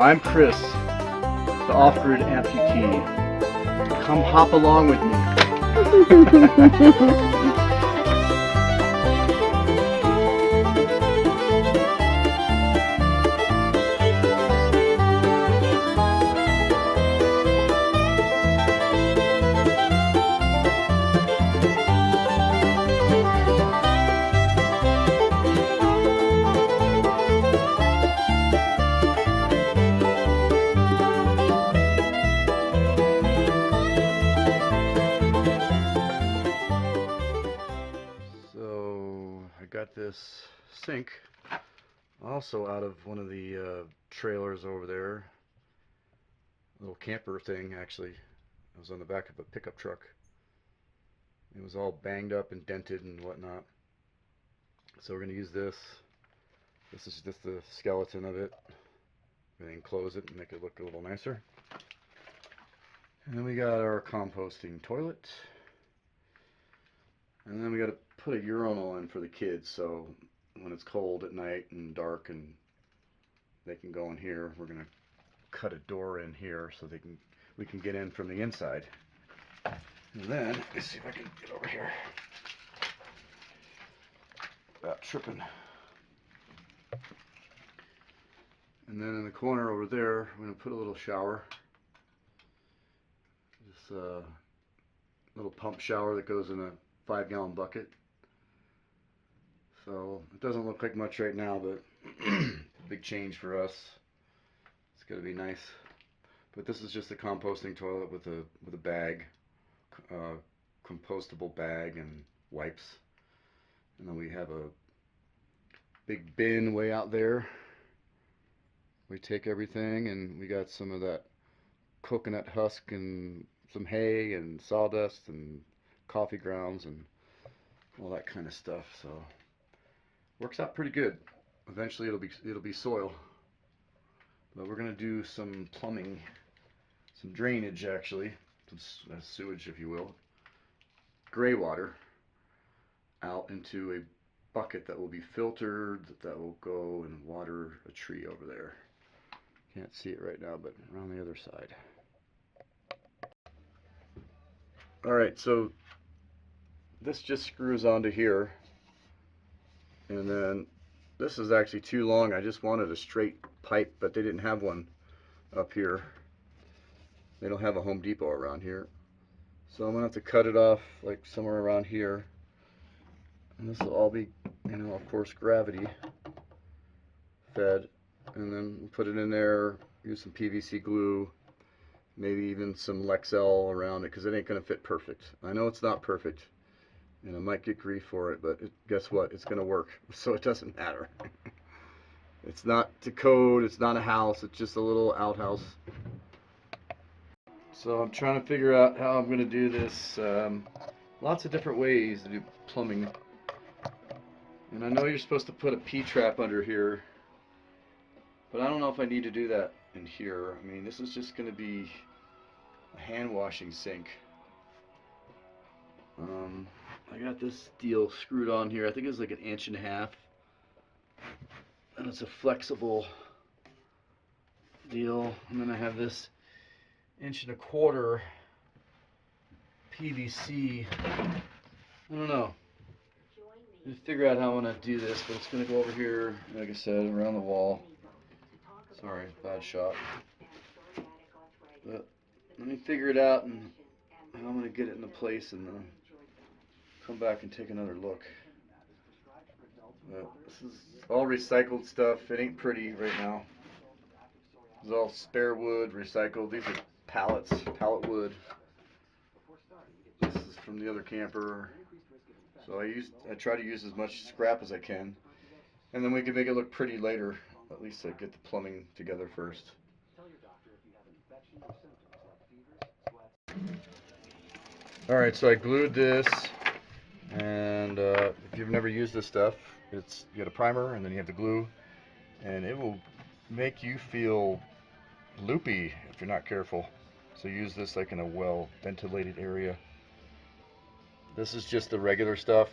I'm Chris, the off-grid amputee. Come hop along with me. So I got this sink also out of one of the trailers over there. A little camper thing, actually. It was on the back of a pickup truck. It was all banged up and dented and whatnot. So we're going to use this. This is just the skeleton of it. And then close it and make it look a little nicer. And then we got our composting toilet. And then we got to put a urinal in for the kids, so when it's cold at night and dark and they can go in here, we're going to cut a door in here so we can get in from the inside. And then, let's see if I can get over here without tripping. And then in the corner over there, we're going to put a little shower. This little pump shower that goes in a 5-gallon bucket. So it doesn't look like much right now, but big change for us. It's going to be nice. But this is just a composting toilet with a bag, compostable bag and wipes. And then we have a big bin way out there. We take everything, and we got some of that coconut husk and some hay and sawdust and coffee grounds and all that kind of stuff. So works out pretty good. Eventually it'll be soil. But we're gonna do some plumbing, some drainage actually, some sewage if you will, gray water out into a bucket that will be filtered, that will go and water a tree over there. Can't see it right now, but around the other side. Alright, so this just screws onto here, and then this is actually too long. I just wanted a straight pipe, but they didn't have one up here. They don't have a Home Depot around here. So I'm gonna have to cut it off like somewhere around here. And this will all be, of course, gravity fed. And then put it in there, use some PVC glue, maybe even some Lexel around it, because it ain't gonna fit perfect. I know it's not perfect, and I might get grief for it, but guess what? It's gonna work, so it doesn't matter. It's not to code, it's not a house, it's just a little outhouse. So I'm trying to figure out how I'm going to do this. Lots of different ways to do plumbing. And I know you're supposed to put a P-trap under here, but I don't know if I need to do that in here. I mean, this is just going to be a hand washing sink. I got this deal screwed on here. I think it's like 1.5 inches. And it's a flexible deal. And then I have this 1.25 inch PVC. I don't know. Just figure out how I'm gonna do this, but it's gonna go over here, like I said, around the wall. Sorry, bad shot. But let me figure it out and how I'm gonna get it into place, and then come back and take another look. This is all recycled stuff. It ain't pretty right now. This is all spare wood, recycled. These are pallets, pallet wood. This is from the other camper. So I try to use as much scrap as I can, and then we can make it look pretty later. At least I get the plumbing together first. Alright, so I glued this, and if you've never used this stuff, you got a primer and then you have the glue, and it will make you feel loopy if you're not careful. So use this like in a well ventilated area. This is just the regular stuff.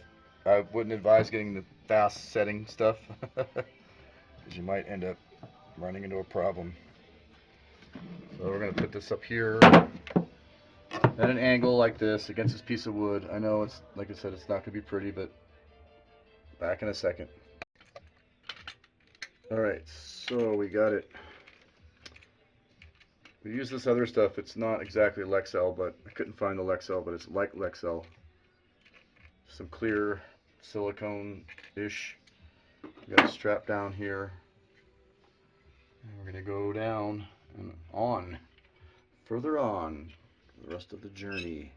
I wouldn't advise getting the fast setting stuff because you might end up running into a problem. So we're going to put this up here at an angle like this against this piece of wood. I know it's, like I said, it's not going to be pretty, but back in a second. Alright, so we got it. We use this other stuff. It's not exactly Lexel, but I couldn't find the Lexel, but it's like Lexel. Some clear silicone-ish. We got a strap down here. And we're going to go down and on, further on, the rest of the journey.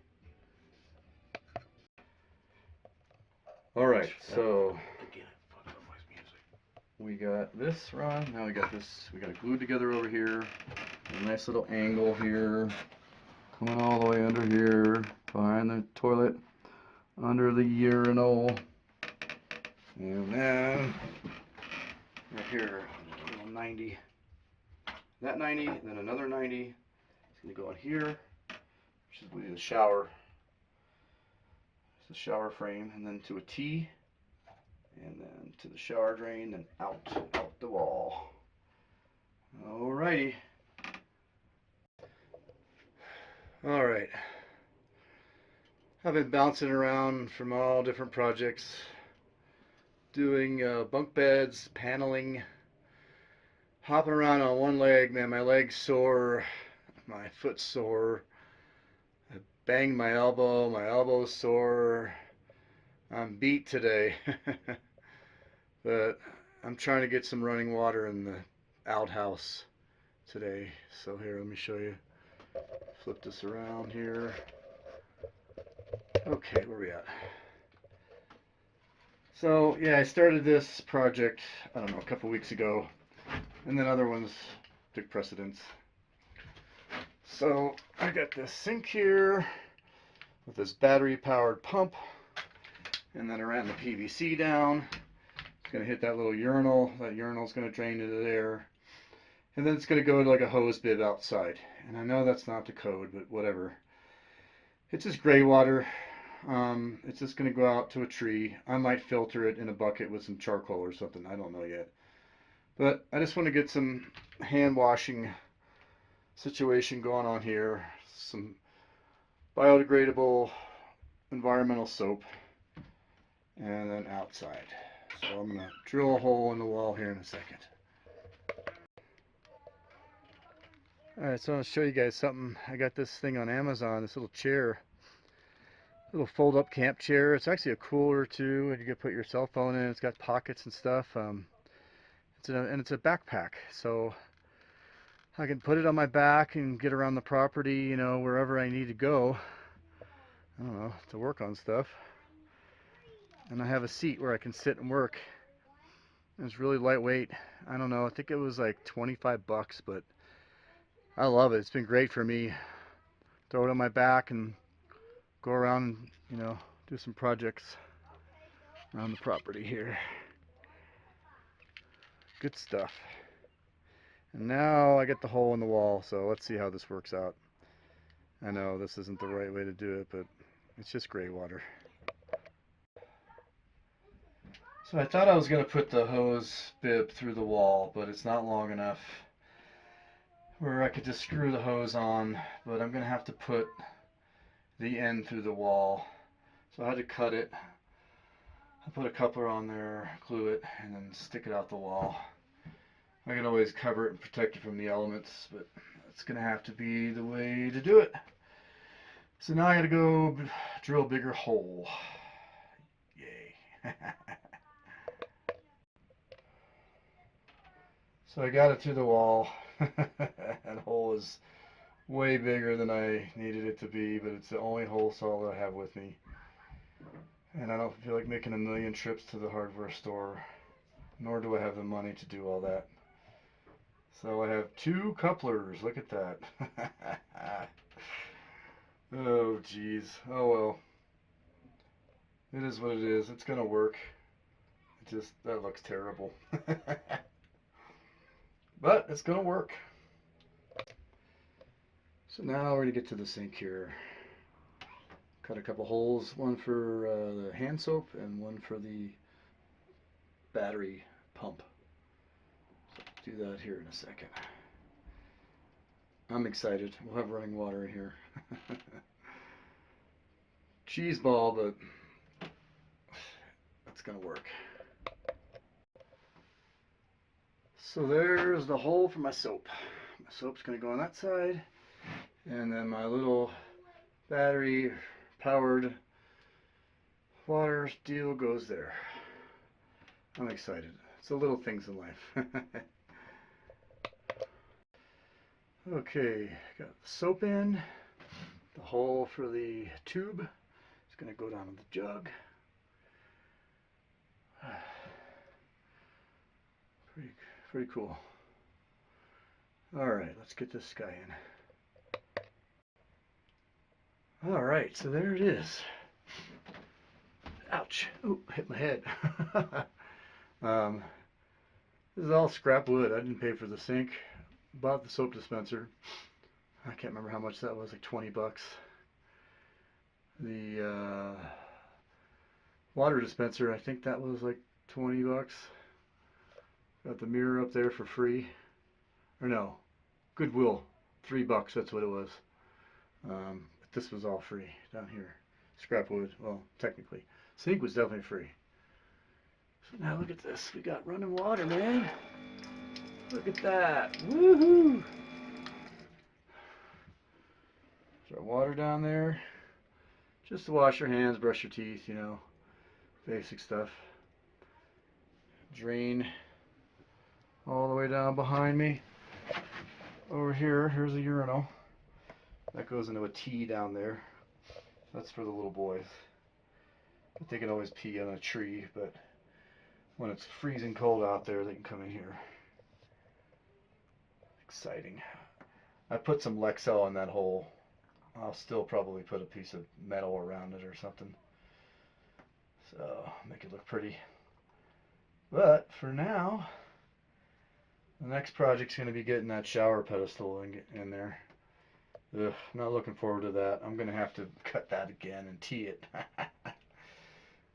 Alright, so we got this run, now we got this, we got it glued together over here. A nice little angle here, coming all the way under here, behind the toilet, under the urinal. And then, right here, a little 90. That 90, then another 90. It's going to go in here, which is the shower. It's the shower frame, and then to a T. And then to the shower drain, and out the wall. Alrighty. Alright. I've been bouncing around from all different projects, doing bunk beds, paneling, hopping around on one leg. Man, my leg's sore, my foot's sore. I banged my elbow's sore. I'm beat today. But I'm trying to get some running water in the outhouse today. So here, let me show you. Flip this around here. Okay, where are we at? So yeah, I started this project, I don't know, a couple weeks ago, and then other ones took precedence. So I got this sink here with this battery powered pump, and then I ran the PVC down. It's going to hit that little urinal. That urinal's going to drain into there. And then it's going to go to like a hose bib outside. And I know that's not the code, but whatever. It's just gray water. It's just going to go out to a tree. I might filter it in a bucket with some charcoal or something. I don't know yet. But I just want to get some hand washing situation going on here. Some biodegradable environmental soap. And then outside. So I'm going to drill a hole in the wall here in a second. Alright, so I'm going to show you guys something. I got this thing on Amazon, this little chair. Little fold-up camp chair. It's actually a cooler too, and you can put your cell phone in. It's got pockets and stuff. It's a backpack, so I can put it on my back and get around the property, you know, wherever I need to go. I don't know, to work on stuff. And I have a seat where I can sit and work. It's really lightweight. I don't know, I think it was like 25 bucks, but I love it. It's been great for me. Throw it on my back and go around and, you know, do some projects around the property here. Good stuff. And now I get the hole in the wall, so let's see how this works out. I know this isn't the right way to do it, but it's just gray water. So I thought I was going to put the hose bib through the wall, but it's not long enough where I could just screw the hose on, but I'm going to have to put the end through the wall. So I had to cut it. I put a coupler on there, glue it, and then stick it out the wall. I can always cover it and protect it from the elements, but it's going to have to be the way to do it. So now I got to go drill a bigger hole. Yay. So I got it through the wall. That hole is way bigger than I needed it to be, but it's the only hole saw that I have with me. And I don't feel like making a million trips to the hardware store, nor do I have the money to do all that. So I have 2 couplers. Look at that. Oh, geez. Oh, well. It is what it is. It's going to work. It just, that looks terrible. But it's going to work. So now we're going to get to the sink here. Cut a couple holes, one for the hand soap and one for the battery pump. So do that here in a second. I'm excited. We'll have running water in here. Cheese ball, but that's gonna work. So there's the hole for my soap. My soap's gonna go on that side, and then my little battery powered water deal goes there. I'm excited. It's the little things in life. Okay, got the soap in. The hole for the tube is going to go down in the jug. Pretty, pretty cool. All right, let's get this guy in. All right, so there it is. Ouch! Ooh, hit my head. This is all scrap wood. I didn't pay for the sink. Bought the soap dispenser. I can't remember how much that was, like 20 bucks. The water dispenser, I think that was like 20 bucks. Got the mirror up there for free. Or no, Goodwill, $3, that's what it was. But this was all free down here. Scrap wood, well, technically. Sink was definitely free. So now look at this. We got running water, man. Look at that. Woohoo! There's our water down there. Just to wash your hands, brush your teeth, you know, basic stuff. Drain all the way down behind me. Over here, here's a urinal. That goes into a T down there. That's for the little boys. But they can always pee on a tree, but when it's freezing cold out there, they can come in here. Exciting. I put some Lexel in that hole. I'll still probably put a piece of metal around it or something. So, make it look pretty. But, for now, the next project's going to be getting that shower pedestal in there. Ugh, not looking forward to that. I'm going to have to cut that again and tee it.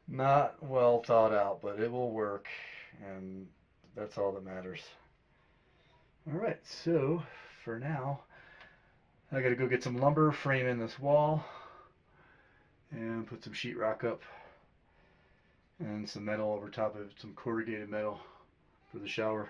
Not well thought out, but it will work, and that's all that matters. Alright, so for now, I gotta go get some lumber, frame in this wall, and put some sheetrock up, and some metal over top of it, some corrugated metal for the shower.